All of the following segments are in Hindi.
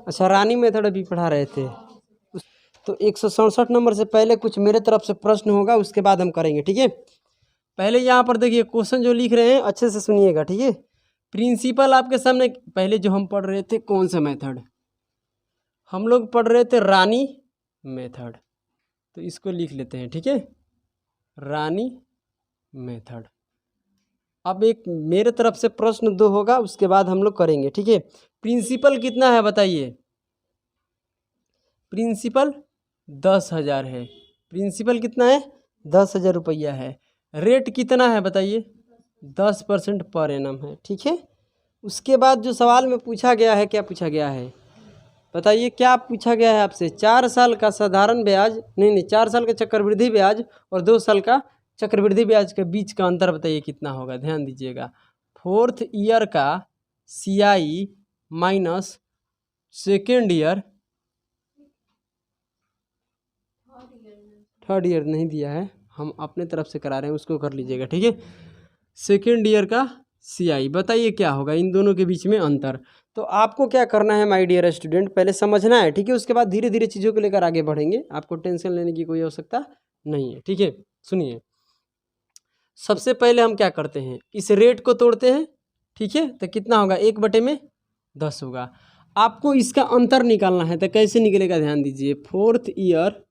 अच्छा, रानी मेथड अभी पढ़ा रहे थे। तो 167 नंबर से पहले कुछ मेरे तरफ से प्रश्न होगा, उसके बाद हम करेंगे, ठीक है। पहले यहाँ पर देखिए क्वेश्चन जो लिख रहे हैं अच्छे से सुनिएगा, ठीक है। प्रिंसिपल आपके सामने, पहले जो हम पढ़ रहे थे कौन सा मेथड, हम लोग पढ़ रहे थे रानी मेथड, तो इसको लिख लेते हैं, ठीक है, रानी मेथड। अब एक मेरे तरफ से प्रश्न 2 होगा, उसके बाद हम लोग करेंगे, ठीक है। प्रिंसिपल कितना है बताइए, प्रिंसिपल 10,000 है, प्रिंसिपल कितना है 10,000 रुपया है। रेट कितना है बताइए, 10% पर एनम है, ठीक है। उसके बाद जो सवाल में पूछा गया है, क्या पूछा गया है बताइए, क्या पूछा गया है आपसे, 4 साल का साधारण ब्याज, नहीं 4 साल का चक्रवृद्धि ब्याज और 2 साल का चक्रवृद्धि ब्याज के बीच का अंतर बताइए कितना होगा। ध्यान दीजिएगा, 4th ईयर का CI minus second year, 3rd year नहीं दिया है, हम अपने तरफ से करा रहे हैं, उसको कर लीजिएगा, ठीक है। सेकेंड ईयर का CI बताइए क्या होगा, इन दोनों के बीच में अंतर। तो आपको क्या करना है माय डियर स्टूडेंट, पहले समझना है, ठीक है। उसके बाद धीरे धीरे चीज़ों को लेकर आगे बढ़ेंगे, आपको टेंशन लेने की कोई आवश्यकता नहीं है, ठीक है। सुनिए, सबसे पहले हम क्या करते हैं, इस रेट को तोड़ते हैं, ठीक है। तो कितना होगा, 1/10 होगा। आपको इसका अंतर निकालना है, तो कैसे निकलेगा ध्यान दीजिए, 4th ईयर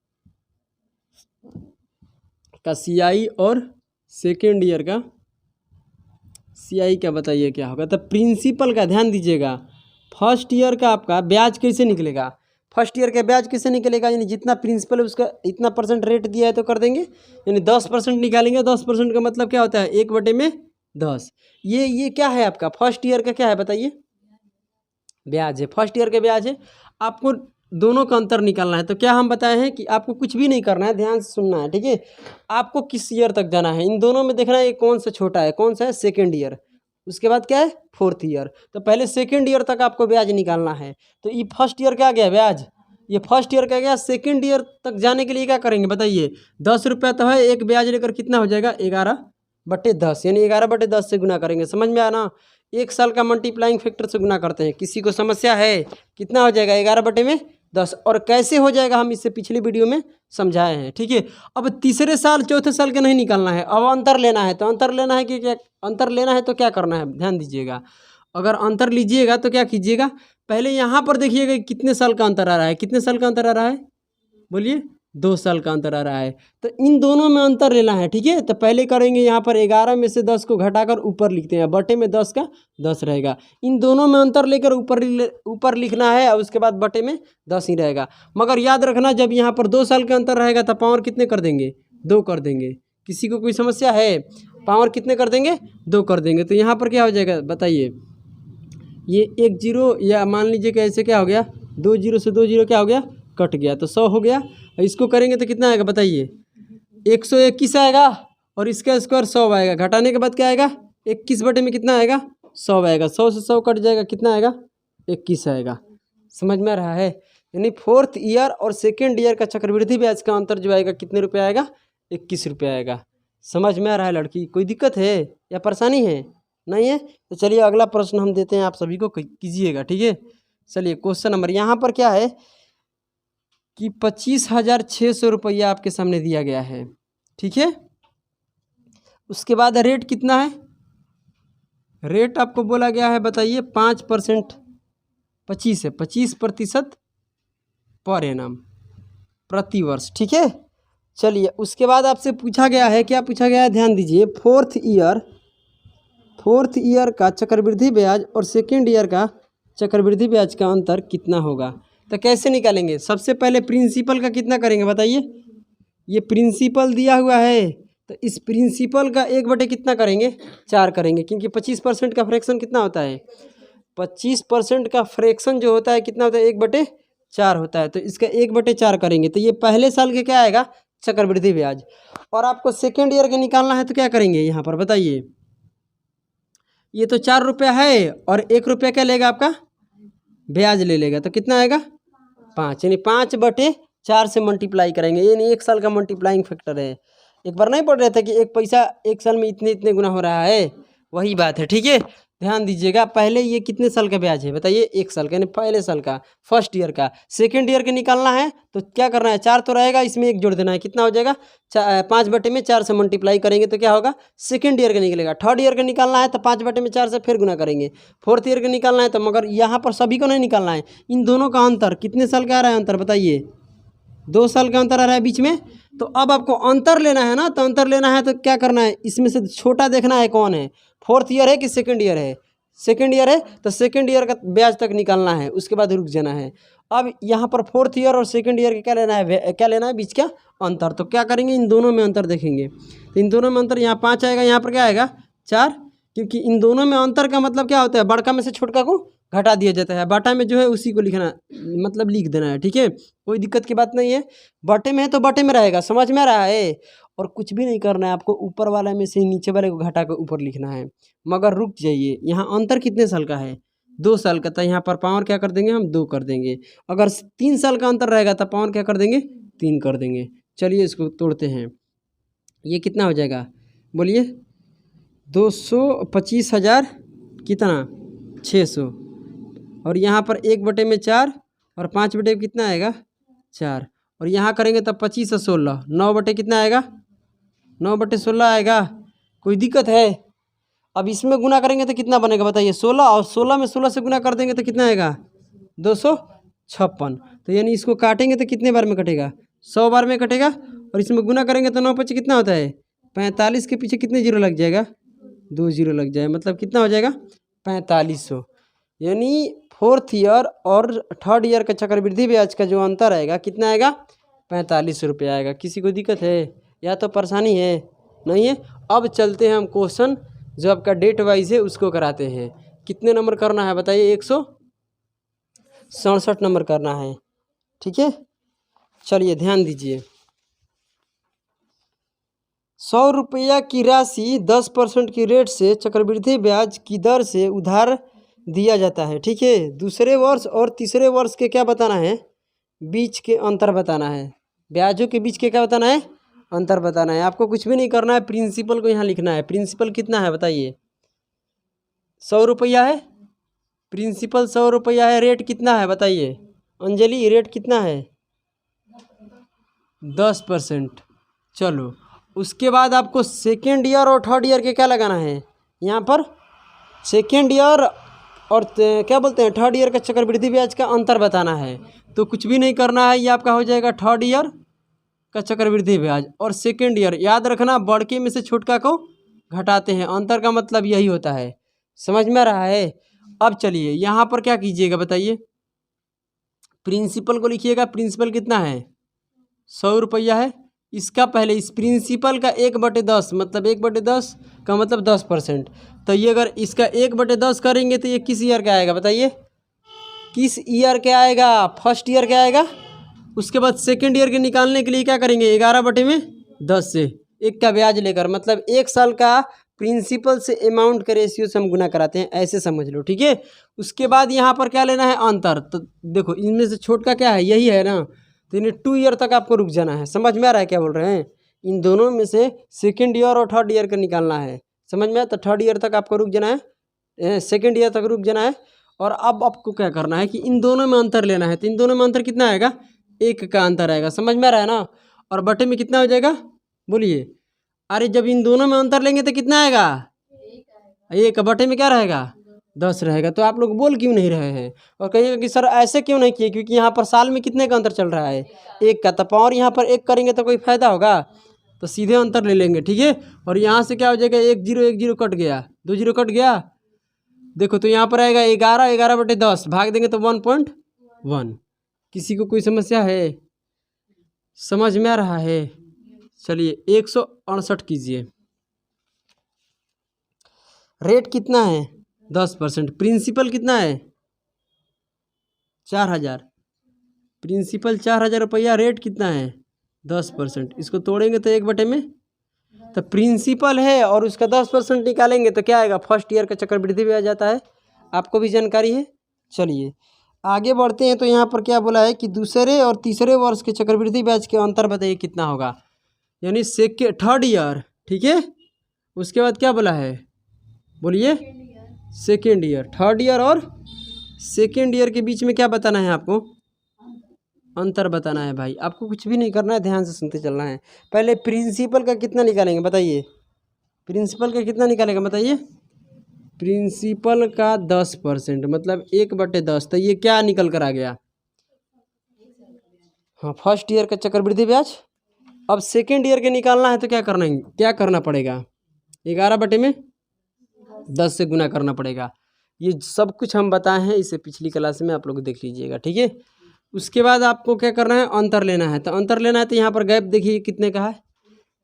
का CI और सेकेंड ईयर का CI क्या बताइए क्या होगा। तो प्रिंसिपल का ध्यान दीजिएगा, फर्स्ट ईयर का आपका ब्याज कैसे निकलेगा, फर्स्ट ईयर का ब्याज कैसे निकलेगा, यानी जितना प्रिंसिपल है उसका इतना % रेट दिया है तो कर देंगे, यानी 10% निकालेंगे। 10% का मतलब क्या होता है, 1/10। ये क्या है आपका, फर्स्ट ईयर का क्या है बताइए, ब्याज है, फर्स्ट ईयर का ब्याज है। आपको दोनों का अंतर निकालना है, तो क्या हम बताए हैं कि आपको कुछ भी नहीं करना है, ध्यान से सुनना है, ठीक है। आपको किस ईयर तक जाना है, इन दोनों में देखना है कौन सा छोटा है, कौन सा है सेकेंड ईयर, उसके बाद क्या है 4th ईयर। तो पहले सेकेंड ईयर तक आपको ब्याज निकालना है। तो ये फर्स्ट ईयर का गया ब्याज, ये फर्स्ट ईयर का गया। सेकेंड ईयर तक जाने के लिए क्या करेंगे बताइए, 10 रुपया तो है, एक ब्याज लेकर कितना हो जाएगा 11/10, यानी 11/10 से गुना करेंगे। समझ में आना, 1 साल का मल्टीप्लाइंग फैक्टर से गुना करते हैं। किसी को समस्या है, कितना हो जाएगा 11/10, और कैसे हो जाएगा हम इससे पिछली वीडियो में समझाए हैं, ठीक है। अब तीसरे साल चौथे साल के नहीं निकालना है, अब अंतर लेना है। तो अंतर लेना है कि क्या, अंतर लेना है तो क्या करना है ध्यान दीजिएगा। अगर अंतर लीजिएगा तो क्या कीजिएगा, पहले यहाँ पर देखिएगा कितने साल का अंतर आ रहा है, कितने साल का अंतर आ रहा है बोलिए, 2 साल का अंतर आ रहा है। तो इन दोनों में अंतर लेना है, ठीक है। तो पहले करेंगे यहाँ पर 11 में से 10 को घटाकर ऊपर लिखते हैं, बटे में 10 का 10 रहेगा। इन दोनों में अंतर लेकर ऊपर लिखना है, और उसके बाद बटे में 10 ही रहेगा। मगर याद रखना, जब यहाँ पर 2 साल का अंतर रहेगा तो पावर कितने कर देंगे, 2 कर देंगे। किसी को कोई समस्या है, पावर कितने कर देंगे, 2 कर देंगे। तो यहाँ पर क्या हो जाएगा बताइए, ये 1 0, या मान लीजिए कि ऐसे क्या हो गया, 2 0 से 2 0 क्या हो गया, कट गया, तो 100 हो गया। इसको करेंगे तो कितना आएगा बताइए, 121 आएगा, और इसका स्क्वायर 100 आएगा। घटाने के बाद क्या आएगा, 21 बटे में कितना आएगा 100 आएगा। 100 से 100 कट जाएगा, कितना आएगा 21 आएगा। समझ में आ रहा है, यानी 4th ईयर और सेकेंड ईयर का चक्रवृद्धि ब्याज का अंतर जो आएगा कितने रुपये आएगा, 21 रुपये आएगा। समझ में आ रहा है लड़की, कोई दिक्कत है या परेशानी है, नहीं है। तो चलिए अगला प्रश्न हम देते हैं, आप सभी को कीजिएगा, ठीक है। चलिए क्वेश्चन नंबर यहाँ पर क्या है कि 25,600 रुपया आपके सामने दिया गया है, ठीक है। उसके बाद रेट कितना है, रेट आपको बोला गया है बताइए 5%, 25 है, 25% पर एनम प्रति वर्ष, ठीक है। चलिए उसके बाद आपसे पूछा गया है, क्या पूछा गया है ध्यान दीजिए, 4th ईयर का चक्रवृद्धि ब्याज और सेकेंड ईयर का चक्रवृद्धि ब्याज का अंतर कितना होगा। तो कैसे निकालेंगे, सबसे पहले प्रिंसिपल का कितना करेंगे बताइए, ये प्रिंसिपल दिया हुआ है, तो इस प्रिंसिपल का 1 बटे कितना करेंगे, 4 करेंगे, क्योंकि 25% का फ्रैक्शन कितना होता है, 25% का फ्रैक्शन जो होता है कितना होता है, 1/4 होता है। तो इसका 1/4 करेंगे, तो ये पहले साल के क्या आएगा, चक्रवृद्धि ब्याज। और आपको सेकेंड ईयर के निकालना है, तो क्या करेंगे यहाँ पर बताइए, ये तो 4 रुपया है, और 1 रुपया क्या लेगा आपका ब्याज ले लेगा, तो कितना आएगा 5, यानी 5/4 से मल्टीप्लाई करेंगे, यानी 1 साल का मल्टीप्लाइंग फैक्टर है। एक बार नहीं पढ़ रहे थे कि 1 पैसा 1 साल में इतने इतने गुना हो रहा है, वही बात है, ठीक है। ध्यान दीजिएगा, पहले ये कितने साल का ब्याज है बताइए, 1 साल का, यानी पहले साल का, फर्स्ट ईयर का। सेकेंड ईयर का निकालना है तो क्या करना है, 4 तो रहेगा, इसमें 1 जोड़ देना है, कितना हो जाएगा 5/4 से मल्टीप्लाई करेंगे तो क्या होगा, सेकेंड ईयर का निकलेगा। थर्ड ईयर का निकालना है तो 5/4 से फिर गुना करेंगे। फोर्थ ईयर का निकालना है तो, मगर यहाँ पर सभी को नहीं निकालना है, इन दोनों का अंतर कितने साल का आ रहा है अंतर बताइए, 2 साल का अंतर आ रहा है बीच में। तो अब आपको अंतर लेना है ना, तो अंतर लेना है तो क्या करना है, इसमें से छोटा देखना है कौन है, फोर्थ ईयर है कि सेकंड ईयर है। सेकंड ईयर है तो सेकंड ईयर का ब्याज तक निकालना है, उसके बाद रुक जाना है। अब यहाँ पर फोर्थ ईयर और सेकंड ईयर का क्या लेना है, क्या लेना है बीच का अंतर। तो क्या करेंगे, इन दोनों में अंतर देखेंगे, तो इन दोनों में अंतर, यहाँ 5 आएगा, यहाँ पर क्या आएगा 4, क्योंकि इन दोनों में अंतर का मतलब क्या होता है, बड़का में से छोटका को घटा दिया जाता है, बाटा में जो है उसी को लिखना, मतलब लिख देना है, ठीक है, कोई दिक्कत की बात नहीं है। बटे में है तो बटे में रहेगा, समझ में आ रहा है। और कुछ भी नहीं करना है आपको, ऊपर वाला में से नीचे वाले को घटा कर ऊपर लिखना है। मगर रुक जाइए, यहाँ अंतर कितने साल का है, 2 साल का, तो यहाँ पर पावर क्या कर देंगे हम, 2 कर देंगे। अगर 3 साल का अंतर रहेगा तो पावर क्या कर देंगे, 3 कर देंगे। चलिए इसको तोड़ते हैं, ये कितना हो जाएगा बोलिए, 225,000 कितना 600, और यहाँ पर 1/4 और 5 कितना आएगा 4, और यहाँ करेंगे तब 25 और 16, 9 कितना आएगा, 9/16 आएगा। कोई दिक्कत है। अब इसमें गुना करेंगे तो कितना बनेगा बताइए, 16, और 16 में 16 से गुना कर देंगे तो कितना आएगा 256। तो यानी इसको काटेंगे तो कितने बार में कटेगा, 100 बार में कटेगा। और इसमें गुना करेंगे तो 9 5 कितना होता है 45, के पीछे कितने जीरो लग जाएगा, 2 जीरो लग जाए, मतलब कितना हो जाएगा 4500। यानी फोर्थ ईयर और थर्ड ईयर का चक्रवृद्धि ब्याज का जो अंतर आएगा कितना आएगा, 4500 रुपये आएगा। किसी को दिक्कत है या तो परेशानी है, नहीं है। अब चलते हैं हम क्वेश्चन जो आपका डेट वाइज है उसको कराते हैं। कितने नंबर करना है बताइए, 167 नंबर करना है, ठीक है। चलिए ध्यान दीजिए, 100 रुपया की राशि 10% की रेट से चक्रवृद्धि ब्याज की दर से उधार दिया जाता है, ठीक है। दूसरे वर्ष और तीसरे वर्ष के क्या बताना है, बीच के अंतर बताना है, ब्याजों के बीच के क्या बताना है, अंतर बताना है। आपको कुछ भी नहीं करना है, प्रिंसिपल को यहाँ लिखना है। प्रिंसिपल कितना है बताइए, 100 रुपया है, प्रिंसिपल 100 रुपया है। रेट कितना है बताइए अंजलि, रेट कितना है 10%। चलो उसके बाद आपको सेकेंड ईयर और थर्ड ईयर के क्या लगाना है, यहाँ पर सेकेंड ईयर और क्या बोलते हैं थर्ड ईयर का चक्रवृद्धि ब्याज का अंतर बताना है। तो कुछ भी नहीं करना है, ये आपका हो जाएगा थर्ड ईयर का चक्रवृद्धि ब्याज और सेकेंड ईयर। याद रखना बड़के में से छोटका को घटाते हैं, अंतर का मतलब यही होता है। समझ में आ रहा है। अब चलिए यहाँ पर क्या कीजिएगा बताइए, प्रिंसिपल को लिखिएगा। प्रिंसिपल कितना है 100 रुपया है। इसका पहले इस प्रिंसिपल का 1/10 मतलब 1/10 का मतलब 10%। तो ये अगर इसका 1/10 करेंगे तो ये किस ईयर का आएगा बताइए, किस ईयर के आएगा, फर्स्ट ईयर के आएगा। उसके बाद सेकेंड ईयर के निकालने के लिए क्या करेंगे, 11/10 से 1 का ब्याज लेकर, मतलब 1 साल का प्रिंसिपल से अमाउंट के रेशियो से हम गुना कराते हैं, ऐसे समझ लो, ठीक है। उसके बाद यहाँ पर क्या लेना है अंतर। तो देखो इनमें से छोटका क्या है, यही है ना, तो इन्हें 2 ईयर तक आपको रुक जाना है। समझ में आ रहा है क्या बोल रहे हैं, इन दोनों में से सेकेंड ईयर और थर्ड ईयर का निकालना है। समझ में आया, तो थर्ड ईयर तक आपको रुक जाना है, सेकेंड ईयर तक रुक जाना है। और अब आपको क्या करना है कि इन दोनों में अंतर लेना है। तो इन दोनों में अंतर कितना आएगा, 1 का अंतर आएगा। समझ में आ रहा है ना। और बटे में कितना हो जाएगा बोलिए, अरे जब इन दोनों में अंतर लेंगे तो कितना आएगा, 1 बटे में क्या रहेगा 10 रहेगा। तो आप लोग बोल क्यों नहीं रहे हैं और कहिएगा कि सर ऐसे क्यों नहीं किए, क्योंकि यहाँ पर साल में कितने का अंतर चल रहा है, 1 का। तो और यहाँ पर 1 करेंगे तो कोई फायदा होगा, तो सीधे अंतर ले लेंगे, ठीक है। और यहाँ से क्या हो जाएगा, 1 0 कट गया, 2 0 कट गया। देखो तो यहाँ पर आएगा 11/10 भाग देंगे तो 1.1। किसी को कोई समस्या है, समझ में आ रहा है। चलिए 168 कीजिए। रेट कितना है 10%, प्रिंसिपल कितना है 4000, प्रिंसिपल 4000 रुपया, रेट कितना है 10%। इसको तोड़ेंगे तो 1 बटे में, तो प्रिंसिपल है और उसका 10% निकालेंगे तो क्या आएगा, फर्स्ट ईयर का चक्रवृद्धि ब्याज आता है। आपको भी जानकारी है। चलिए आगे बढ़ते हैं। तो यहाँ पर क्या बोला है कि दूसरे और तीसरे वर्ष के चक्रवृद्धि ब्याज के अंतर बताइए कितना होगा, यानी थर्ड ईयर, ठीक है। उसके बाद क्या बोला है बोलिए, सेकेंड ईयर, थर्ड ईयर और सेकेंड ईयर के बीच में क्या बताना है आपको? अंतर बताना है भाई। आपको कुछ भी नहीं करना है, ध्यान से सुनते चलना है। पहले प्रिंसिपल का कितना निकालेंगे बताइए? प्रिंसिपल का कितना निकालेगा बताइए? प्रिंसिपल का 10%, मतलब 1/10। तो ये क्या निकल कर आ गया? हाँ, फर्स्ट ईयर का चक्रवृद्धि ब्याज। अब सेकेंड ईयर के निकालना है तो क्या करना पड़ेगा? 11/10 से गुना करना पड़ेगा। ये सब कुछ हम बताए हैं, इसे पिछली क्लास में आप लोग देख लीजिएगा, ठीक है। उसके बाद आपको क्या करना है? अंतर लेना है। तो अंतर लेना है तो यहाँ पर गैप देखिए कितने का है?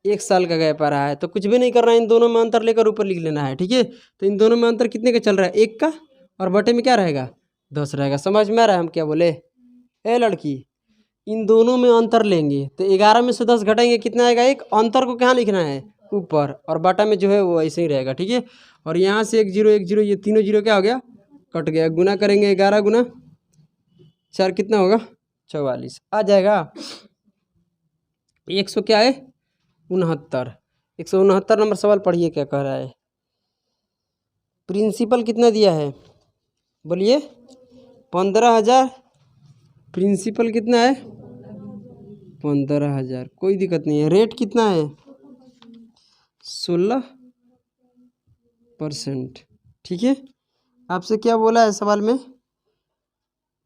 1 साल का गैप आ रहा है। तो कुछ भी नहीं करना है, इन दोनों में अंतर लेकर ऊपर लिख लेना है, ठीक है। तो इन दोनों में अंतर कितने का चल रहा है? 1 का, और बटे में क्या रहेगा? 10 रहेगा। समझ में आ रहा है हम क्या बोले? ए लड़की, इन दोनों में अंतर लेंगे तो 11 में से 10 घटाएंगे, कितना आएगा? 1। अंतर को कहाँ लिखना है? ऊपर, और बाटा में जो है वो ऐसे ही रहेगा, ठीक है। और यहाँ से 1 0 1 0, ये तीनों जीरो क्या हो गया? कट गया। गुना करेंगे 11 गुना 4 कितना होगा? 44 आ जाएगा। 100 क्या है? 69। 169 नंबर सवाल पढ़िए क्या कह रहा है। प्रिंसिपल कितना दिया है बोलिए? 15,000। प्रिंसिपल कितना है? 15,000। कोई दिक्कत नहीं है। रेट कितना है? 16%, ठीक है। आपसे क्या बोला है सवाल में?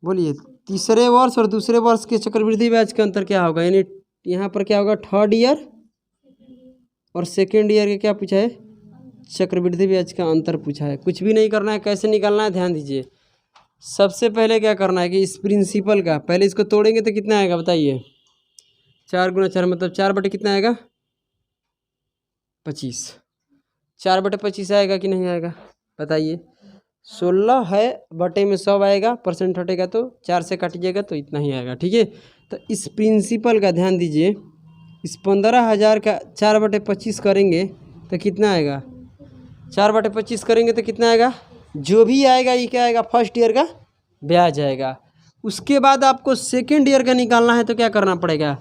बोलिए। तीसरे वर्ष और दूसरे वर्ष के चक्रवृद्धि ब्याज का अंतर क्या होगा? यानी यहाँ पर क्या होगा? थर्ड ईयर और सेकेंड ईयर के क्या पूछा है? चक्रवृद्धि ब्याज का अंतर पूछा है। कुछ भी नहीं करना है। कैसे निकालना है ध्यान दीजिए। सबसे पहले क्या करना है कि इस प्रिंसिपल का पहले इसको तोड़ेंगे तो कितना आएगा बताइए? 4 गुना 4 मतलब 4 बटे कितना आएगा? 25। 4 बटे 25 आएगा कि नहीं आएगा बताइए? 16 है, बटे में 100 आएगा, परसेंट हटेगा तो 4 से काटिएगा तो इतना ही आएगा, ठीक है। तो इस प्रिंसिपल का ध्यान दीजिए, इस 15,000 का 4/25 करेंगे तो कितना आएगा? 4/25 करेंगे तो कितना आएगा? जो भी आएगा ये क्या आएगा? फर्स्ट ईयर का ब्याज आएगा। उसके बाद आपको सेकेंड ईयर का निकालना है तो क्या करना पड़ेगा?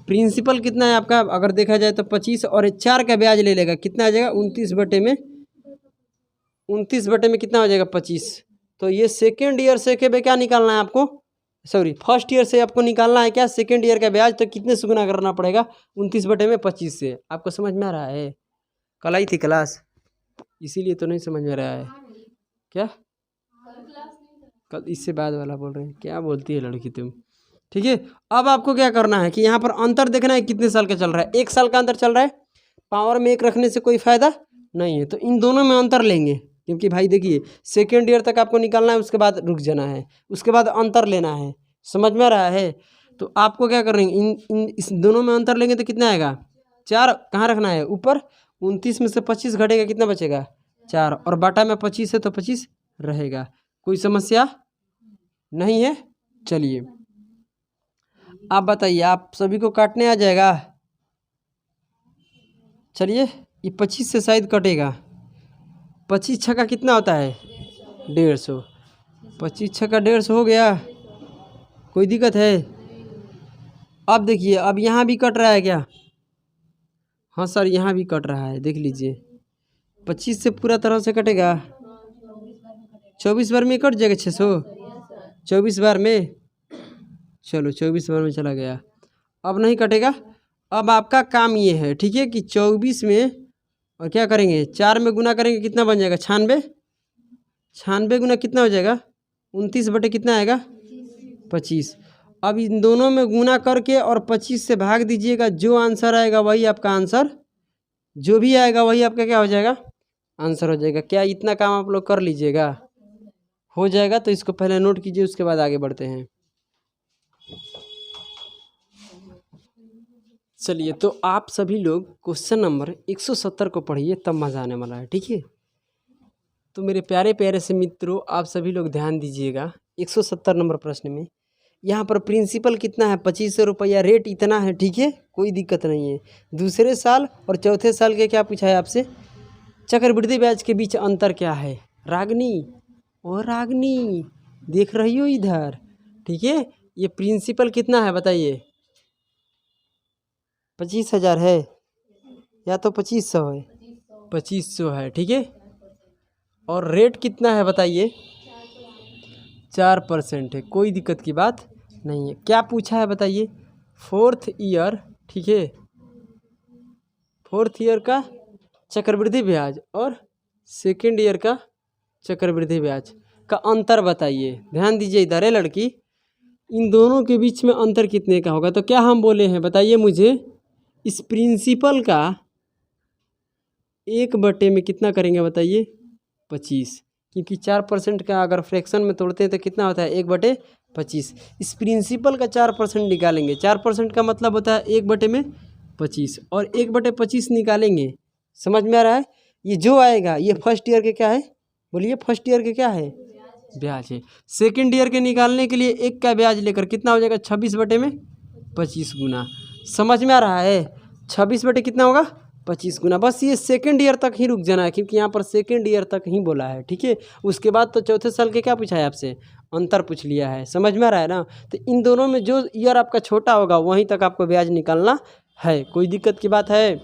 प्रिंसिपल कितना है आपका? अगर देखा जाए तो 25 और 4 का ब्याज ले लेगा, कितना आ जाएगा? 29/में कितना हो जाएगा? 25। तो ये सेकेंड ईयर से के क्या निकालना है आपको? सॉरी, फर्स्ट ईयर से आपको निकालना है क्या? सेकेंड ईयर का ब्याज। तो कितने से गुना करना पड़ेगा? 29/25 से। आपको समझ में आ रहा है? कल आई थी क्लास, इसीलिए तो नहीं समझ में आ रहा है क्या? कल इससे बाद वाला बोल रहे हैं। क्या बोलती है लड़की तुम, ठीक है। अब आपको क्या करना है कि यहाँ पर अंतर देखना है कितने साल का चल रहा है। 1 साल का अंतर चल रहा है। पावर में 1 रखने से कोई फायदा नहीं है, तो इन दोनों में अंतर लेंगे। क्योंकि भाई देखिए, सेकेंड ईयर तक आपको निकालना है, उसके बाद रुक जाना है, उसके बाद अंतर लेना है। समझ में आ रहा है? तो आपको क्या करेंगे, इस दोनों में अंतर लेंगे तो कितना आएगा? 4 कहाँ रखना है? ऊपर। 29 में से 25 घटेगा, कितना बचेगा? 4, और बाटा में 25 है तो 25 रहेगा। कोई समस्या नहीं है? चलिए आप बताइए, आप सभी को काटने आ जाएगा? चलिए, ये 25 से शायद कटेगा। 25 छक्का कितना होता है? 150। 25 छक्का 150 हो गया। कोई दिक्कत है? अब देखिए, अब यहाँ भी कट रहा है क्या? हाँ सर, यहाँ भी कट रहा है, देख लीजिए। 25 से पूरा तरह से कटेगा? 24 बार में कट जाएगा 600। 24 बार में, चलो 24 बार में चला गया, अब नहीं कटेगा। अब आपका काम ये है, ठीक है, कि 24 में और क्या करेंगे? 4 में गुना करेंगे, कितना बन जाएगा? 96। 96 गुना कितना हो जाएगा? 29 बटे कितना आएगा? 25। अब इन दोनों में गुना करके और 25 से भाग दीजिएगा। जो आंसर आएगा वही आपका आंसर, जो भी आएगा वही आपका क्या हो जाएगा? आंसर हो जाएगा। क्या इतना काम आप लोग कर लीजिएगा? हो जाएगा। तो इसको पहले नोट कीजिए, उसके बाद आगे बढ़ते हैं। चलिए, तो आप सभी लोग क्वेश्चन नंबर 170 को पढ़िए, तब मज़ा आने वाला है, ठीक है। तो मेरे प्यारे प्यारे से मित्रों, आप सभी लोग ध्यान दीजिएगा। 170 नंबर प्रश्न में यहाँ पर प्रिंसिपल कितना है? 2500 रुपया। रेट इतना है, ठीक है, कोई दिक्कत नहीं है। दूसरे साल और चौथे साल के क्या पूछा है आपसे? चक्रवृद्धि ब्याज के बीच अंतर क्या है? रागनी और रागनी देख रही हो इधर, ठीक है। ये प्रिंसिपल कितना है बताइए? 25,000 है या तो 2500 है? 2500 है, ठीक है। और रेट कितना है बताइए, 4% है, कोई दिक्कत की बात नहीं है। क्या पूछा है बताइए, 4th ईयर, ठीक है, 4th ईयर का चक्रवृद्धि ब्याज और 2nd ईयर का चक्रवृद्धि ब्याज का अंतर बताइए। ध्यान दीजिए इधर है लड़की, इन दोनों के बीच में अंतर कितने का होगा। तो क्या हम बोले हैं बताइए मुझे, इस प्रिंसिपल का 1/में में कितना करेंगे बताइए, 25, क्योंकि 4% का अगर फ्रैक्शन में तोड़ते हैं तो कितना होता है, 1/25। इस प्रिंसिपल का 4% निकालेंगे, 4% का मतलब होता है 1/में में 25, और 1/25 निकालेंगे। समझ में आ रहा है। ये जो आएगा ये फर्स्ट ईयर के क्या है, बोलिए फर्स्ट ईयर के क्या है, ब्याज है। सेकेंड ईयर के निकालने के लिए 1 का ब्याज लेकर कितना हो जाएगा, 26/में में 25 गुना। समझ में आ रहा है, 26 कितना होगा, 25 गुना। बस ये सेकेंड ईयर तक ही रुक जाना है, क्योंकि यहाँ पर सेकेंड ईयर तक ही बोला है, ठीक है। उसके बाद तो चौथे साल के क्या पूछा है आपसे, अंतर पूछ लिया है। समझ में आ रहा है ना। तो इन दोनों में जो ईयर आपका छोटा होगा वहीं तक आपको ब्याज निकालना है, कोई दिक्कत की बात है।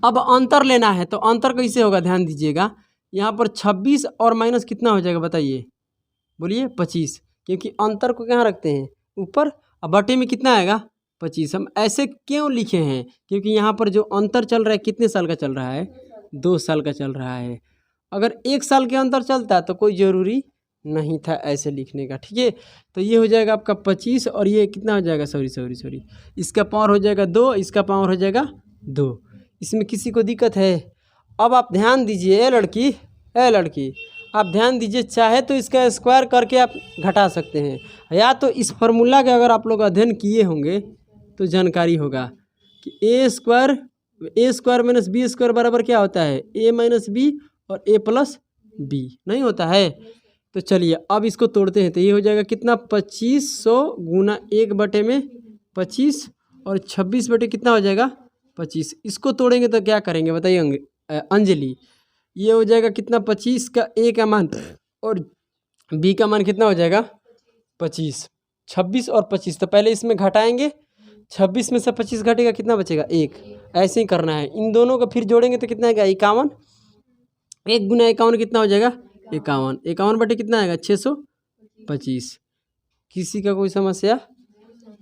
अब अंतर लेना है, तो अंतर कैसे होगा, ध्यान दीजिएगा। यहाँ पर 26 और माइनस कितना हो जाएगा बताइए, बोलिए 25, क्योंकि अंतर को कहाँ रखते हैं, ऊपर, अब बटे में कितना आएगा, 25। हम ऐसे क्यों लिखे हैं, क्योंकि यहाँ पर जो अंतर चल रहा है कितने साल का चल रहा है, 2 साल का चल रहा है। अगर 1 साल के अंतर चलता तो कोई ज़रूरी नहीं था ऐसे लिखने का, ठीक है। तो ये हो जाएगा आपका 25, और ये कितना हो जाएगा, सॉरी, इसका पावर हो जाएगा 2, इसका पावर हो जाएगा 2। इसमें किसी को दिक्कत है। अब आप ध्यान दीजिए, ए लड़की आप ध्यान दीजिए, चाहे तो इसका स्क्वायर करके आप घटा सकते हैं, या तो इस फार्मूला के अगर आप लोग अध्ययन किए होंगे तो जानकारी होगा कि ए स्क्वायर माइनस बी स्क्वायर बराबर क्या होता है, ए माइनस बी और ए प्लस बी, नहीं होता है। तो चलिए अब इसको तोड़ते हैं, तो ये हो जाएगा कितना, 2500 गुना 1/में में 25, और 26 कितना हो जाएगा, 25। इसको तोड़ेंगे तो क्या करेंगे बताइए अंजलि, ये हो जाएगा कितना, 25 का ए का मान और बी का मान कितना हो जाएगा, 25, 26 और 25। तो पहले इसमें घटाएंगे, 26 में से 25 घटेगा, कितना बचेगा, 1। ऐसे ही करना है, इन दोनों को फिर जोड़ेंगे तो कितना आएगा, 51। 1 गुना 51 कितना हो जाएगा, 51। 51 कितना आएगा, 625। किसी का कोई समस्या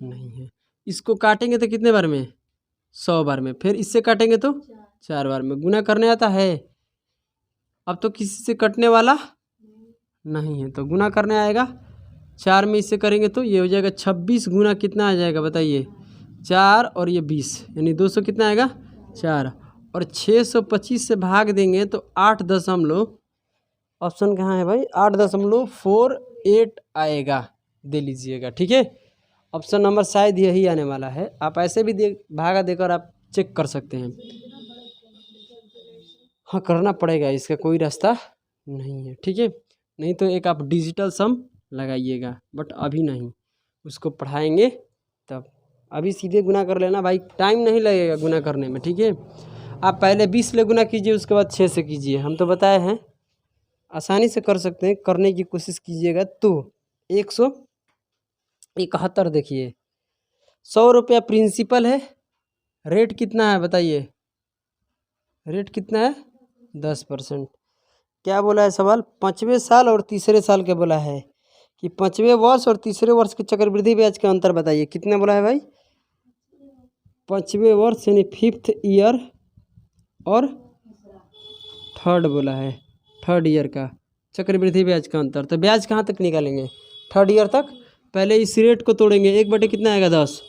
नहीं है। इसको काटेंगे तो कितने बार में, 100 बार में, फिर इससे काटेंगे तो 4 बार में। गुना करने आता है, अब तो किसी से कटने वाला नहीं है, तो गुना करने आएगा। 4 में इससे करेंगे तो ये हो जाएगा 26 गुना कितना आ जाएगा बताइए, 4 और ये 20, यानी 200 कितना आएगा, 4, और 625 से भाग देंगे तो 8 ऑप्शन कहाँ है भाई, 8.48 आएगा, दे लीजिएगा, ठीक है। ऑप्शन नंबर शायद यही आने वाला है। आप ऐसे भी भागा देकर आप चेक कर सकते हैं। हाँ करना पड़ेगा, इसका कोई रास्ता नहीं है, ठीक है। नहीं तो एक आप डिजिटल सम लगाइएगा, बट अभी नहीं, उसको पढ़ाएंगे तब। अभी सीधे गुना कर लेना भाई, टाइम नहीं लगेगा गुना करने में, ठीक है। आप पहले 20 से गुना कीजिए, उसके बाद 6 से कीजिए, हम तो बताए हैं आसानी से कर सकते हैं, करने की कोशिश कीजिएगा। तो 171 देखिए, 100 रुपया प्रिंसिपल है, रेट कितना है बताइए, रेट कितना है, 10%। क्या बोला है सवाल, 5वें साल और तीसरे साल के बोला है कि 5वें वर्ष और तीसरे वर्ष के चक्रवृद्धि ब्याज का अंतर बताइए। कितना बोला है भाई, 5वें वर्ष यानी 5th ईयर और 3rd बोला है, 3rd ईयर का चक्रवृद्धि ब्याज का अंतर। तो ब्याज कहाँ तक निकालेंगे, 3rd ईयर तक। पहले इस रेट को तोड़ेंगे, 1/, कितना आएगा, 10।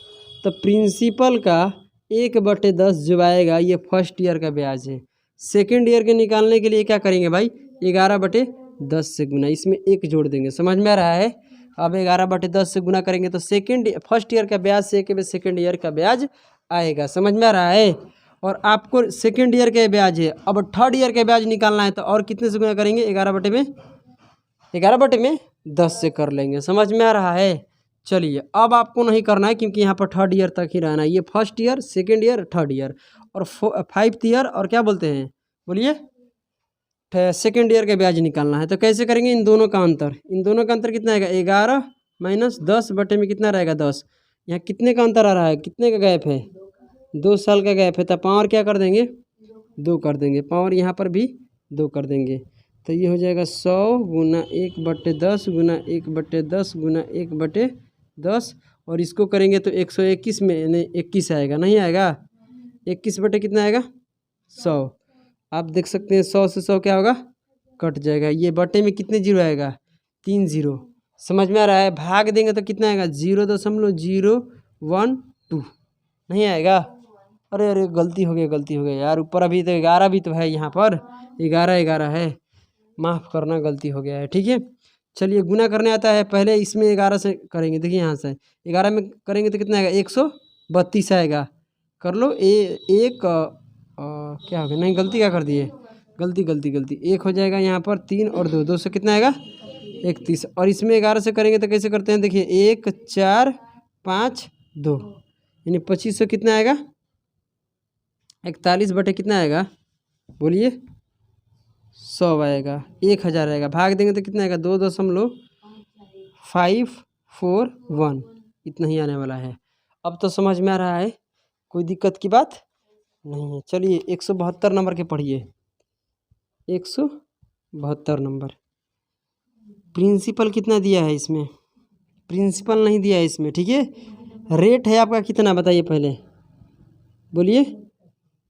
तो प्रिंसिपल का 1/10 जो आएगा ये फर्स्ट ईयर का ब्याज है। सेकेंड ईयर के निकालने के लिए क्या करेंगे भाई, 11/10 से गुना, इसमें 1 जोड़ देंगे। समझ में आ रहा है। अब 11/10 से गुना करेंगे तो फर्स्ट ईयर का ब्याज से सेकेंड ईयर का ब्याज आएगा। समझ में आ रहा है। और आपको सेकेंड ईयर का ब्याज है, अब 3rd ईयर का ब्याज निकालना है, तो और कितने से गुना करेंगे, 11/10 से कर लेंगे। समझ में आ रहा है। चलिए अब आपको नहीं करना है, क्योंकि यहाँ पर 3rd ईयर तक ही रहना है। ये first year, second year, 3rd year और 5th ईयर, और क्या बोलते हैं बोलिए, सेकेंड ईयर का ब्याज निकालना है। तो कैसे करेंगे, इन दोनों का अंतर कितना आएगा, 11 माइनस 10/में कितना रहेगा, 10। यहाँ कितने का अंतर आ रहा है, कितने का गैप है, 2 साल का गैप है। तो पावर क्या कर देंगे, 2 कर देंगे, पावर यहाँ पर भी 2 कर देंगे। तो ये हो जाएगा 100 गुना 1/10 गुना 1/10 गुना 1/10 और इसको करेंगे तो 121 में 21 आएगा, नहीं आएगा? 21 बटे कितना आएगा? 100। आप देख सकते हैं 100 से 100 क्या होगा? कट जाएगा। ये बटे में कितने जीरो आएगा? 3 जीरो। समझ में आ रहा है? भाग देंगे तो कितना आएगा? 0.012 नहीं आएगा? अरे अरे गलती हो गया यार, ऊपर अभी तो 11 भी तो है, यहाँ पर 11 है, माफ़ करना गलती हो गया है। ठीक है, चलिए गुना करने आता है। पहले इसमें 11 से करेंगे, देखिए यहाँ से 11 में करेंगे तो कितना आएगा? 132 आएगा। कर लो क्या हो गया? नहीं गलती क्या कर दिए? गलती 1 हो जाएगा यहाँ पर, 3 और 2 से कितना आएगा? 31 और इसमें 11 से करेंगे तो कैसे करते हैं? देखिए 1 4 5 2 यानी 25 से कितना आएगा? 41 बटे कितना आएगा? बोलिए 100 आएगा। 1000 आएगा। भाग देंगे तो कितना आएगा? 2.541 इतना ही आने वाला है। अब तो समझ में आ रहा है, कोई दिक्कत की बात नहीं है। चलिए 172 नंबर के पढ़िए। 172 नंबर प्रिंसिपल कितना दिया है इसमें? प्रिंसिपल नहीं दिया है इसमें। ठीक है, रेट है आपका कितना बताइए पहले, बोलिए।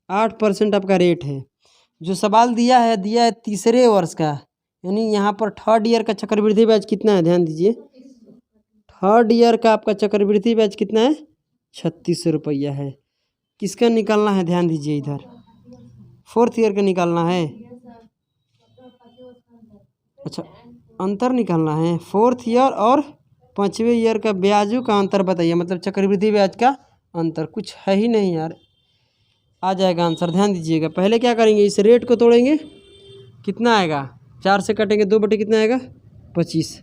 8% आपका रेट है। जो सवाल दिया है तीसरे वर्ष का, यानी यहाँ पर थर्ड ईयर का चक्रवृद्धि ब्याज कितना है? ध्यान दीजिए, थर्ड ईयर का आपका चक्रवृद्धि ब्याज कितना है? 3600 रुपया है। किसका निकालना है? ध्यान दीजिए इधर, फोर्थ ईयर का निकालना है। अच्छा, अंतर निकालना है। फोर्थ ईयर और 5वें ईयर का ब्याजों का अंतर बताइए, मतलब चक्रवृद्धि ब्याज का अंतर। कुछ है ही नहीं यार, आ जाएगा आंसर। ध्यान दीजिएगा, पहले क्या करेंगे? इस रेट को तोड़ेंगे, कितना आएगा? 4 से कटेंगे 2 बटे कितना आएगा? 25।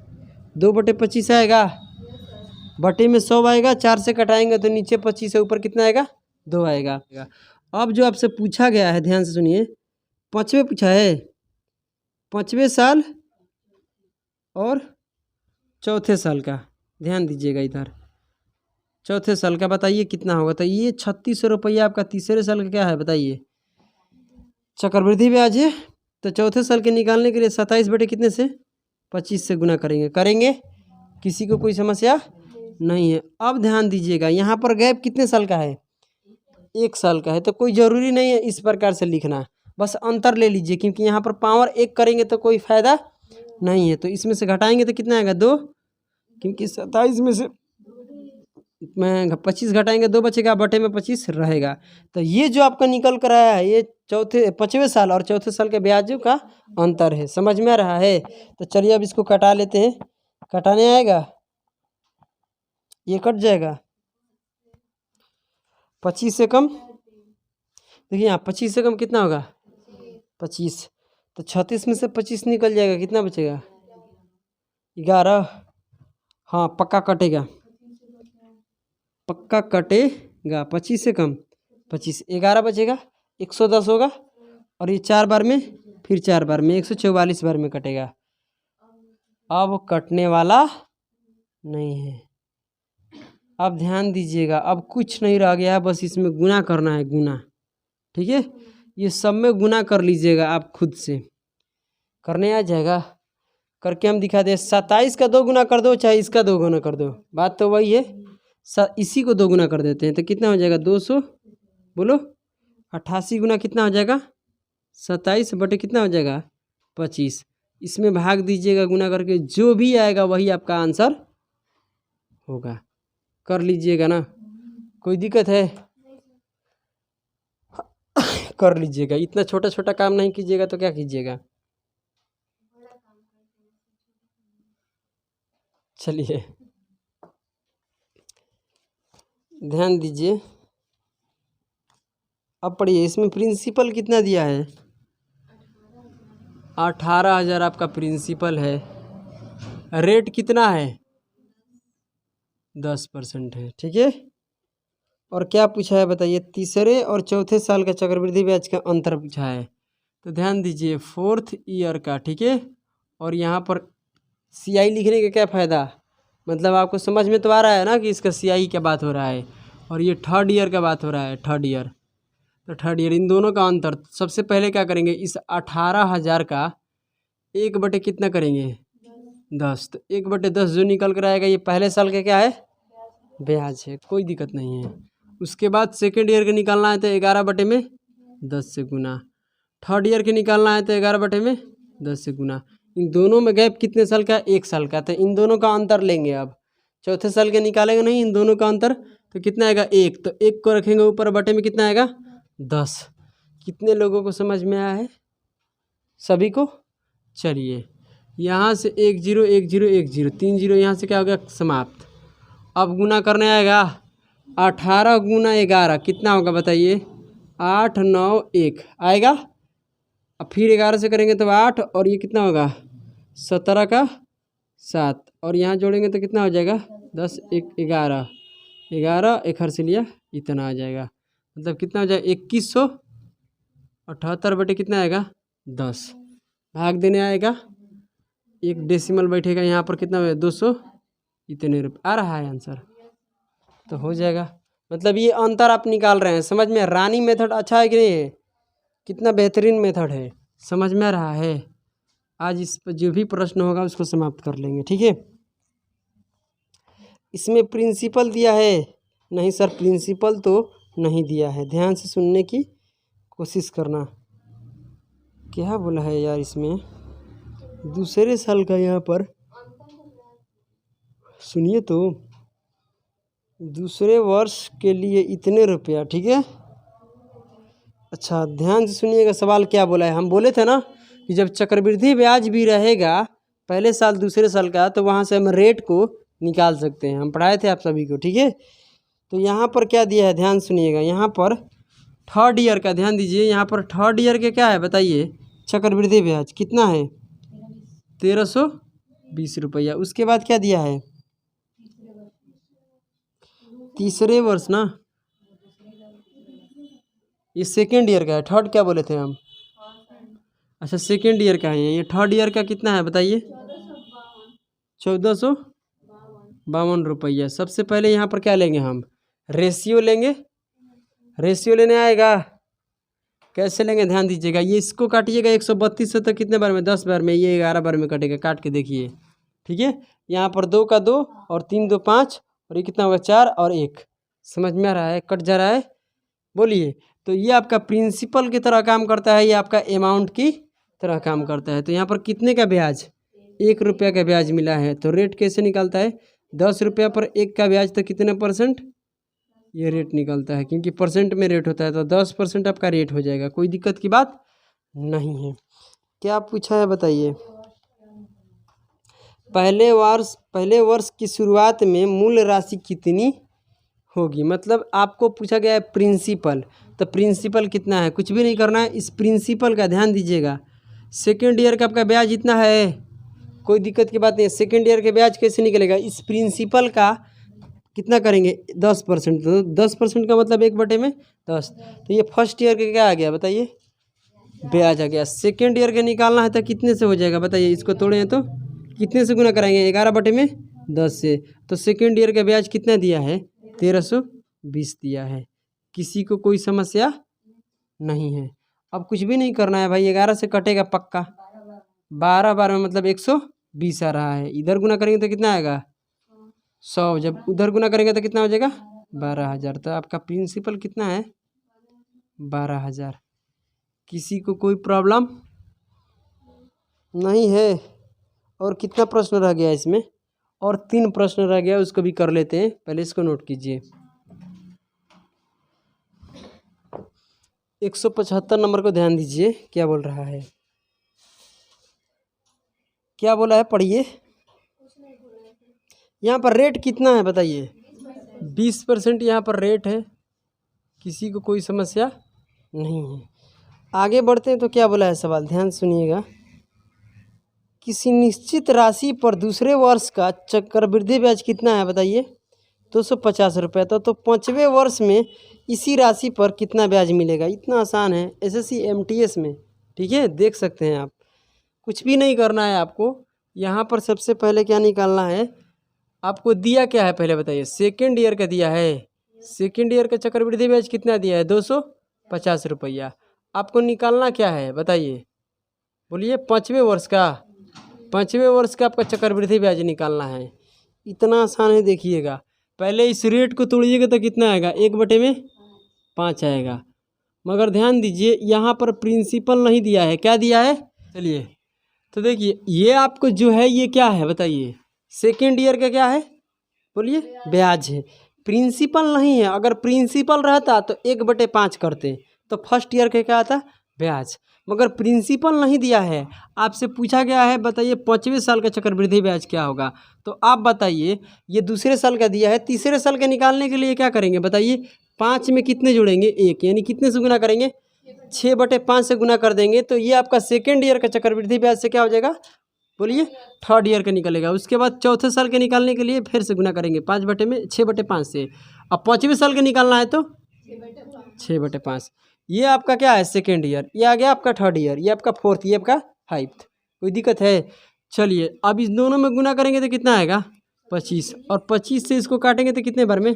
2 बटे 25 आएगा, बटे में 100 आएगा। 4 से कटाएंगे तो नीचे 25 से ऊपर कितना आएगा? 2 आएगा। अब जो आपसे पूछा गया है, ध्यान से सुनिए, 5वें पूछा है, 5वें साल और चौथे साल का। ध्यान दीजिएगा इधर, चौथे साल का बताइए कितना होगा? तो ये 3600 रुपया आपका तीसरे साल का क्या है बताइए? चक्रवृद्धि ब्याज है। तो चौथे साल के निकालने के लिए 27 बटे कितने से? 25 से गुना करेंगे। किसी को कोई समस्या नहीं है। अब ध्यान दीजिएगा, यहाँ पर गैप कितने साल का है? 1 साल का है। तो कोई ज़रूरी नहीं है इस प्रकार से लिखना, बस अंतर ले लीजिए, क्योंकि यहाँ पर पावर 1 करेंगे तो कोई फ़ायदा नहीं है। तो इसमें से घटाएंगे तो कितना आएगा? 2, क्योंकि 27 में से मैं 25 घटाएंगे 2 बचेगा, बटे में 25 रहेगा। तो ये जो आपका निकल कर आया है, ये 5वें साल और चौथे साल के ब्याजों का अंतर है। समझ में आ रहा है? तो चलिए अब इसको कटा लेते हैं। कटाने आएगा, ये कट जाएगा। 25 से कम, देखिए यहाँ 25 से कम कितना होगा? 25। तो 36 में से 25 निकल जाएगा, कितना बचेगा? 11। हाँ पक्का कटेगा, 25 से कम 25, 11 बचेगा, 110 होगा और ये 4 बार में, फिर 4 बार में 144 बार में कटेगा। अब कटने वाला नहीं है। अब ध्यान दीजिएगा, अब कुछ नहीं रह गया है, बस इसमें गुना करना है, गुना। ठीक है, ये सब में गुना कर लीजिएगा आप खुद से, करने आ जाएगा। करके हम दिखा दें। 27 का 2 गुना कर दो, चाहे इसका 2 गुना कर दो, बात तो वही है। इसी को 2 गुना कर देते हैं तो कितना हो जाएगा? 200, बोलो 88 गुना कितना हो जाएगा? 27 बटे कितना हो जाएगा? 25। इसमें भाग दीजिएगा गुना करके, जो भी आएगा वही आपका आंसर होगा। कर लीजिएगा ना, कोई दिक्कत है? कर लीजिएगा, इतना छोटा छोटा काम नहीं कीजिएगा तो क्या कीजिएगा। चलिए ध्यान दीजिए, अब पढ़िए। इसमें प्रिंसिपल कितना दिया है? 18,000 आपका प्रिंसिपल है। रेट कितना है? 10% है। ठीक है, और क्या पूछा है बताइए? तीसरे और चौथे साल का चक्रवृद्धि ब्याज का अंतर पूछा है। तो ध्यान दीजिए, फोर्थ ईयर का, ठीक है, और यहाँ पर CI लिखने का क्या फ़ायदा? मतलब आपको समझ में तो आ रहा है ना कि इसका CI क्या बात हो रहा है, और ये थर्ड ईयर का बात हो रहा है, थर्ड ईयर। तो थर्ड ईयर, इन दोनों का अंतर सबसे पहले क्या करेंगे? इस 18,000 का एक बटे कितना करेंगे 10, तो 1/10 जो निकल कर आएगा ये पहले साल का क्या है ब्याज है, कोई दिक्कत नहीं है। उसके बाद सेकेंड ईयर का निकालना है तो 11/10 से गुना, थर्ड ईयर के निकालना है तो 11/10 से गुना। इन दोनों में गैप कितने साल का 1 साल का, तो इन दोनों का अंतर लेंगे। अब चौथे साल के निकालेंगे नहीं, इन दोनों का अंतर तो कितना आएगा 1, तो 1 को रखेंगे ऊपर, बटे में कितना आएगा 10। कितने लोगों को समझ में आया है सभी को? चलिए यहाँ से 1 0 1 0 1 0 3 0 यहाँ से क्या हो गया समाप्त। अब गुना करने आएगा 18 गुना 11 कितना होगा बताइए 8 9 1 आएगा। अब फिर 11 से करेंगे तो 8 और ये कितना होगा 17 का 7 और यहाँ जोड़ेंगे तो कितना हो जाएगा 10 1 11 11 एक हर से लिया इतना आ जाएगा, मतलब कितना हो जाएगा 2178 बटे कितना आएगा 10। भाग देने आएगा, एक डेसिमल बैठेगा यहाँ पर कितना होगा 200 इतने रुपये आ रहा है आंसर, तो हो जाएगा। मतलब ये अंतर आप निकाल रहे हैं, समझ में? रानी मेथड अच्छा है कि नहीं है? कितना बेहतरीन मेथड है, समझ में आ रहा है? आज इस पर जो भी प्रश्न होगा उसको समाप्त कर लेंगे, ठीक है। इसमें प्रिंसिपल दिया है? नहीं सर, प्रिंसिपल तो नहीं दिया है, ध्यान से सुनने की कोशिश करना। क्या बोला है यार इसमें, दूसरे साल का यहाँ पर सुनिए तो, दूसरे वर्ष के लिए इतने रुपया, ठीक है। अच्छा ध्यान से सुनिएगा, सवाल क्या बोला है। हम बोले थे ना कि जब चक्रवृद्धि ब्याज भी रहेगा पहले साल दूसरे साल का, तो वहाँ से हम रेट को निकाल सकते हैं, हम पढ़ाए थे आप सभी को, ठीक है। तो यहाँ पर क्या दिया है ध्यान सुनिएगा, यहाँ पर थर्ड ईयर का ध्यान दीजिए। यहाँ पर थर्ड ईयर के क्या है बताइए, चक्रवृद्धि ब्याज कितना है 1320 रुपया। उसके बाद क्या दिया है तीसरे वर्ष ना, ये सेकेंड ईयर का है, थर्ड क्या बोले थे हम? अच्छा सेकेंड ईयर का है ये, थर्ड ईयर का कितना है बताइए 1452 रुपया। सबसे पहले यहाँ पर क्या लेंगे हम, रेशियो लेंगे। रेशियो लेने आएगा, कैसे लेंगे ध्यान दीजिएगा, ये इसको काटिएगा 132 से, तो कितने बार में 10 बार में, ये 11 बार में कटेगा, काट के देखिए, ठीक है। यहाँ पर 2 का 2 और 3 2 5 और ये कितना होगा 4 और 1, समझ में आ रहा है? कट जा रहा है, बोलिए। तो ये आपका प्रिंसिपल की तरह काम करता है, ये आपका अमाउंट की तरह काम करता है। तो यहाँ पर कितने का ब्याज 1 रुपया का ब्याज मिला है, तो रेट कैसे निकलता है 10 रुपया पर 1 का ब्याज, तो कितना परसेंट ये रेट निकलता है, क्योंकि परसेंट में रेट होता है, तो 10% आपका रेट हो जाएगा, कोई दिक्कत की बात नहीं है। क्या पूछा है बताइए, पहले वर्ष की शुरुआत में मूल राशि कितनी होगी। मतलब आपको पूछा गया है प्रिंसिपल, तो प्रिंसिपल कितना है, कुछ भी नहीं करना है, इस प्रिंसिपल का ध्यान दीजिएगा। सेकेंड ईयर का आपका ब्याज इतना है, कोई दिक्कत की बात नहीं है। सेकेंड ईयर के ब्याज कैसे निकलेगा, इस प्रिंसिपल का कितना करेंगे 10%, तो 10% का मतलब 1/10, तो ये फर्स्ट ईयर का क्या आ गया बताइए ब्याज आ गया। सेकेंड ईयर का निकालना है तो कितने से हो जाएगा बताइए, इसको तोड़े हैं तो कितने से गुना कराएंगे 11/10 से, तो सेकेंड ईयर का ब्याज कितना दिया है 1320 दिया है। किसी को कोई समस्या नहीं है। अब कुछ भी नहीं करना है भाई, 11 से कटेगा पक्का, 12 बार में मतलब 120 आ रहा है, इधर गुना करेंगे तो कितना आएगा 100, जब उधर गुना करेंगे तो कितना हो जाएगा 12,000। तो आपका प्रिंसिपल कितना है 12,000। किसी को कोई प्रॉब्लम नहीं है। और कितना प्रश्न रह गया इसमें, और 3 प्रश्न रह गया, उसको भी कर लेते हैं, पहले इसको नोट कीजिए। 175 नंबर को ध्यान दीजिए, क्या बोल रहा है, क्या बोला है पढ़िए। यहाँ पर रेट कितना है बताइए 20% यहाँ पर रेट है, किसी को कोई समस्या नहीं है। आगे बढ़ते हैं तो क्या बोला है सवाल, ध्यान सुनिएगा। किसी निश्चित राशि पर दूसरे वर्ष का चक्रवृद्धि ब्याज कितना है बताइए 250 रुपये। तो 5वें वर्ष में इसी राशि पर कितना ब्याज मिलेगा, इतना आसान है एसएससी एमटीएस में, ठीक है, देख सकते हैं आप। कुछ भी नहीं करना है आपको, यहाँ पर सबसे पहले क्या निकालना है, आपको दिया क्या है पहले बताइए, सेकेंड ईयर का दिया है, सेकेंड ईयर का चक्रवृद्धि ब्याज कितना दिया है 250 रुपया। आपको निकालना क्या है बताइए, बोलिए 5वें वर्ष का, 5वें वर्ष का आपका चक्रवृद्धि ब्याज निकालना है। इतना आसान है, देखिएगा। पहले इस रेट को तोड़िएगा तो कितना आएगा, 1/5 आएगा। मगर ध्यान दीजिए यहाँ पर प्रिंसिपल नहीं दिया है, क्या दिया है, चलिए तो देखिए ये आपको जो है ये क्या है बताइए, सेकेंड ईयर का क्या है, बोलिए ब्याज है, प्रिंसिपल नहीं है। अगर प्रिंसिपल रहता तो 1/5 करते, तो फर्स्ट ईयर का क्या आता, ब्याज। मगर प्रिंसिपल नहीं दिया है, आपसे पूछा गया है बताइए 5वें साल का चक्रवृद्धि ब्याज क्या होगा। तो आप बताइए, ये दूसरे साल का दिया है, तीसरे साल का निकालने के लिए क्या करेंगे बताइए, 5 में कितने जोड़ेंगे, 1, यानी कितने से गुना करेंगे, 6/5 से गुना कर देंगे। तो ये आपका सेकेंड ईयर का चक्रवृद्धि ब्याज से क्या हो जाएगा, बोलिए थर्ड ईयर का निकलेगा। उसके बाद चौथे साल के निकालने के लिए फिर से गुना करेंगे 6/5 से। अब 5वें साल का निकालना है तो 6/5। ये आपका क्या है, सेकेंड ईयर। ये आ गया आपका थर्ड ईयर, ये आपका फोर्थ, ये आपका फाइव्थ। कोई दिक्कत है, चलिए अब इस दोनों में गुना करेंगे तो कितना आएगा, 25। और 25 से इसको काटेंगे तो कितने बार में,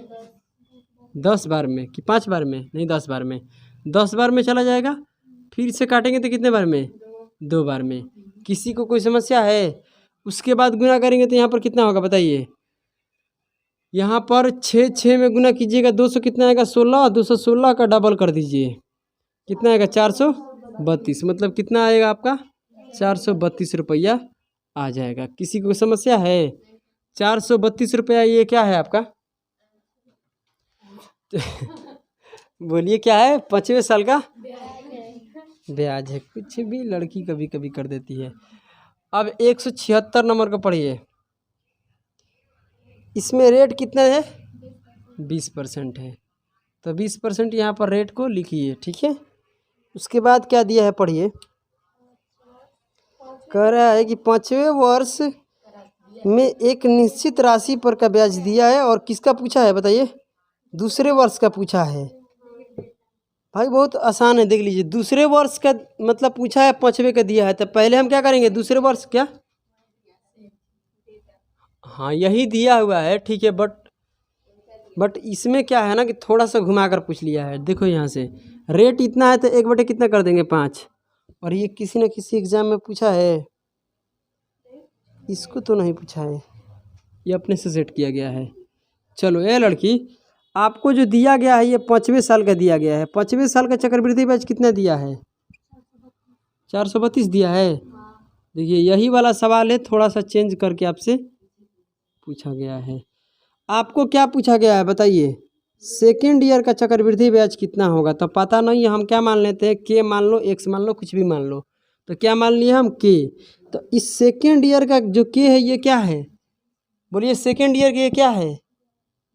10 बार में, कि 5 बार में, नहीं 10 बार में, 10 बार में चला जाएगा। फिर से काटेंगे तो कितने बार में, 2 बार में। किसी को कोई समस्या है, उसके बाद गुना करेंगे तो यहाँ पर कितना होगा बताइए, यहाँ पर 6 में गुना कीजिएगा, 200 कितना आएगा, 16, 216 का डबल कर दीजिए, कितना आएगा 432। मतलब कितना आएगा आपका, 432 रुपया आ जाएगा। किसी को समस्या है, 432 रुपया ये क्या है आपका बोलिए क्या है, 5वें साल का ब्याज है। कुछ भी लड़की कभी कभी कर देती है। अब 176 नंबर का पढ़िए, इसमें रेट कितना है, 20% है। तो 20% यहाँ पर रेट को लिखिए, ठीक है। उसके बाद क्या दिया है पढ़िए, कह रहा है कि 5वें वर्ष में एक निश्चित राशि पर का ब्याज दिया है। और किसका पूछा है बताइए, दूसरे वर्ष का पूछा है। भाई बहुत आसान है, देख लीजिए, दूसरे वर्ष का मतलब पूछा है, 5वें का दिया है, तो पहले हम क्या करेंगे, दूसरे वर्ष क्या, हाँ यही दिया हुआ है, ठीक है। बट इसमें क्या है ना कि थोड़ा सा घुमा कर पूछ लिया है। देखो यहाँ से रेट इतना है तो 1 कितना कर देंगे, 5। और ये किसी न किसी एग्जाम में पूछा है, इसको तो नहीं पूछा है, ये अपने से सेट किया गया है। चलो ये लड़की, आपको जो दिया गया है ये 5वें साल का दिया गया है। 5वें साल का चक्रवृद्धि ब्याज कितना दिया है, 432 दिया है। देखिए यही वाला सवाल है, थोड़ा सा चेंज करके आपसे पूछा गया है। आपको क्या पूछा गया है बताइए, सेकेंड ईयर का चक्रवृद्धि ब्याज कितना होगा। तो पता नहीं है, हम क्या मान लेते हैं, के मान लो, एक्स मान लो, कुछ भी मान लो। तो क्या मान लिया हम, के। तो इस सेकेंड ईयर का जो के है ये क्या है, बोलिए सेकेंड ईयर के ये क्या है,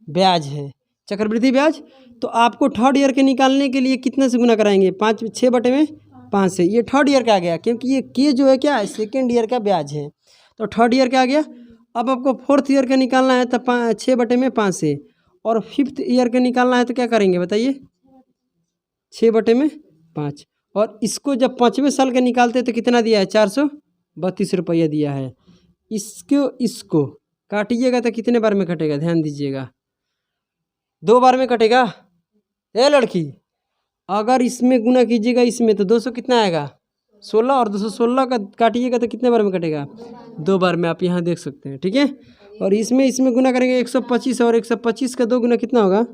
ब्याज है, चक्रवृद्धि ब्याज। तो आपको थर्ड ईयर के निकालने के लिए कितने से गुना कराएंगे, 6/5 से। ये थर्ड ईयर का आ गया, क्योंकि ये के जो है क्या है, सेकेंड ईयर का ब्याज है। तो थर्ड ईयर का आ गया। अब आपको फोर्थ ईयर का निकालना है तो 6/5 से। और फिफ्थ ईयर का निकालना है तो क्या करेंगे बताइए, 6/5। और इसको जब 5वें साल का निकालते हैं तो कितना दिया है, 432 रुपया दिया है। इसको काटिएगा तो कितने बार में कटेगा, ध्यान दीजिएगा, 2 बार में कटेगा। ए लड़की, अगर इसमें गुना कीजिएगा इसमें तो 200 कितना आएगा, 16, और 216 का काटिएगा तो कितने बार में कटेगा, 2 बार में। आप यहाँ देख सकते हैं, ठीक है। और इसमें गुना करेंगे 125, और 125 का 2 गुना कितना होगा,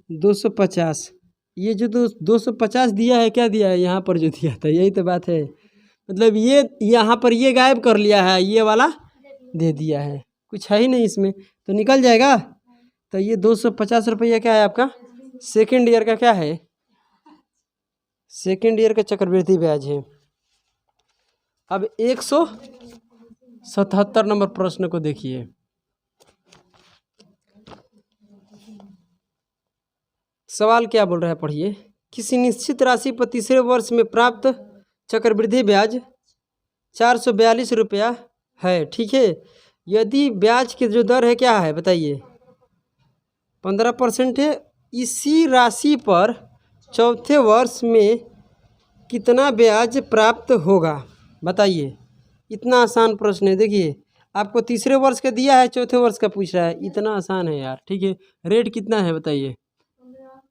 250। ये जो 250 दिया है, क्या दिया है यहाँ पर जो दिया था, यही तो बात है। मतलब ये यहाँ पर ये गायब कर लिया है, ये वाला दे दिया है, कुछ है ही नहीं इसमें, तो निकल जाएगा। तो ये 250 रुपया क्या है आपका, सेकेंड ईयर का क्या है, सेकेंड ईयर का चक्रवृद्धि ब्याज है। अब 177 नंबर प्रश्न को देखिए, सवाल क्या बोल रहा है पढ़िए, किसी निश्चित राशि पर तीसरे वर्ष में प्राप्त चक्रवृद्धि ब्याज 442 रुपया है, ठीक है। यदि ब्याज की जो दर है क्या है बताइए, 15% है। इसी राशि पर चौथे वर्ष में कितना ब्याज प्राप्त होगा बताइए। इतना आसान प्रश्न है। देखिए आपको तीसरे वर्ष का दिया है, चौथे वर्ष का पूछ रहा है, इतना आसान है यार, ठीक है। रेट कितना है बताइए,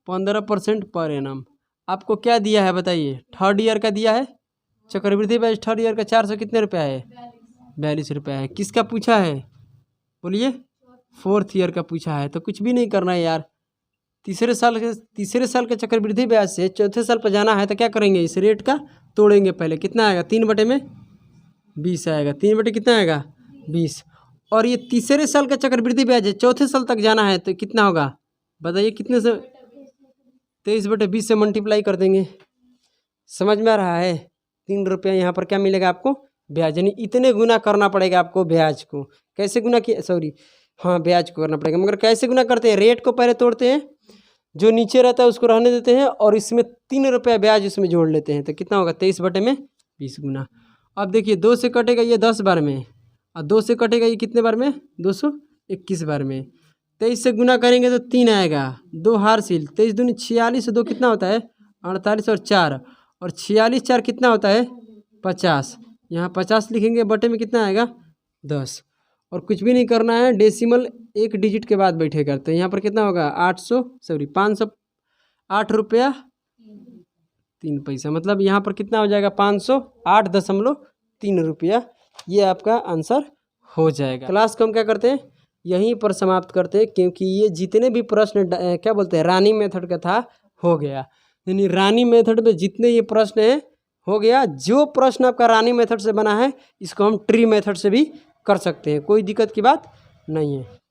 15% पर एनम। आपको क्या दिया है बताइए, थर्ड ईयर का दिया है, चक्रवृद्धि ब्याज थर्ड ईयर का 400 कितने रुपया है? 42 रुपया है। किसका पूछा है बोलिए? फोर्थ ईयर का पूछा है। तो कुछ भी नहीं करना है यार। तीसरे साल के चक्रवृद्धि ब्याज से चौथे साल पर जाना है तो क्या करेंगे? इस रेट का तोड़ेंगे पहले। कितना आएगा? 3/20 आएगा। 3 बटे कितना आएगा? 20। और ये तीसरे साल का चक्रवृद्धि ब्याज है, चौथे साल तक जाना है तो कितना होगा बताइए? कितने से? 23/20 से मल्टीप्लाई कर देंगे। समझ में आ रहा है? 3 रुपया यहाँ पर क्या मिलेगा आपको? ब्याज। यानी इतने गुना करना पड़ेगा आपको ब्याज को। कैसे गुना किया? सॉरी, हाँ, ब्याज को करना पड़ेगा। मगर कैसे गुना करते हैं? रेट को पहले तोड़ते हैं, जो नीचे रहता है उसको रहने देते हैं और इसमें 3 रुपया ब्याज इसमें जोड़ लेते हैं तो कितना होगा? 23/20 गुना। अब देखिए 2 से कटेगा ये 10 बार में और 2 से कटेगा ये कितने बार में? 221 बार में। 23 से गुना करेंगे तो 3 आएगा। 2 हारशील 23 दूनी 46, 2 कितना होता है? 48 और 4, और 46 4 कितना होता है? 50। यहाँ 50 लिखेंगे, बटे में कितना आएगा? 10। और कुछ भी नहीं करना है, डेसिमल एक डिजिट के बाद बैठेगा तो यहाँ पर कितना होगा? 508 रुपया 3 पैसा। मतलब यहाँ पर कितना हो जाएगा? 508.3 रुपया। ये आपका आंसर हो जाएगा। क्लास को हम क्या करते हैं? यहीं पर समाप्त करते हैं, क्योंकि ये जितने भी प्रश्न क्या बोलते हैं रानी मेथड का था हो गया। यानी रानी मेथड में जितने ये प्रश्न हैं हो गया। जो प्रश्न आपका रानी मेथड से बना है इसको हम ट्री मेथड से भी कर सकते हैं, कोई दिक्कत की बात नहीं है।